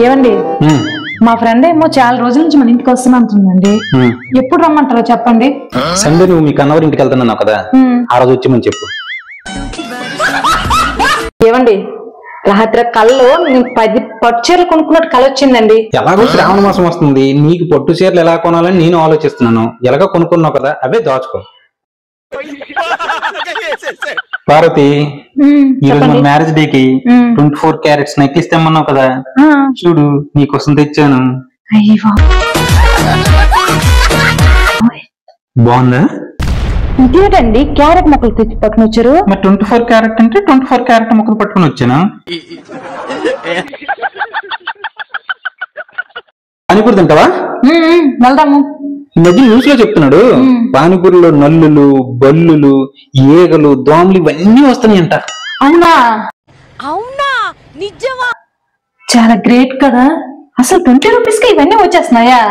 ఏవండి మా ఫ్రెండ్ ఏమో చాలా రోజుల నుంచి మన ఇంటికి వస్తున్నంటుందండి. ఎప్పుడు రమ్మంటారో చెప్పండి. సండే నువ్వు మీ కన్నవరి ఇంటికి వెళ్తున్నావు కదా, ఆ రోజు వచ్చి చెప్పు. ఏవండి రాత్రి కల్లో నేను 10 పట్టు చీరలు కొనుక్కున్నట్టు కళ వచ్చిందండి. ఎలాగో శ్రావణ మాసం వస్తుంది, నీకు పట్టు చీరలు ఎలా కొనాలని నేను ఆలోచిస్తున్నాను. ఎలాగో కొనుక్కున్నావు కదా, అవే దాచుకో. పార్వతి, ఈ రోజు మన మ్యారేజ్ డే కి 24 క్యారెట్స్ నెక్లెస్ తెమ్మన్నావు కదా, చూడు నీకోసం తెచ్చాను. బాగుందా? ఇంకేంటండి క్యారెట్ మొక్కలు తెచ్చి పట్టుకుని వచ్చారు? మరి 24 క్యారెట్ అంటే 24 క్యారెట్ మొక్కలు పట్టుకుని వచ్చాను. పానీపూరి తింటావా? వెళ్దాము. ఈ మధ్య న్యూస్ లో చెప్తున్నాడు, పానీపూరిలో నల్లులు, బల్లులు, ఈగలు, దోమలు ఇవన్నీ వస్తున్నాయంట. అవునా? అవునా? నిజమా? చాలా గ్రేట్ కదా. అసలు 20 రూపీస్ కి ఇవన్నీ వచ్చేస్తున్నాయా?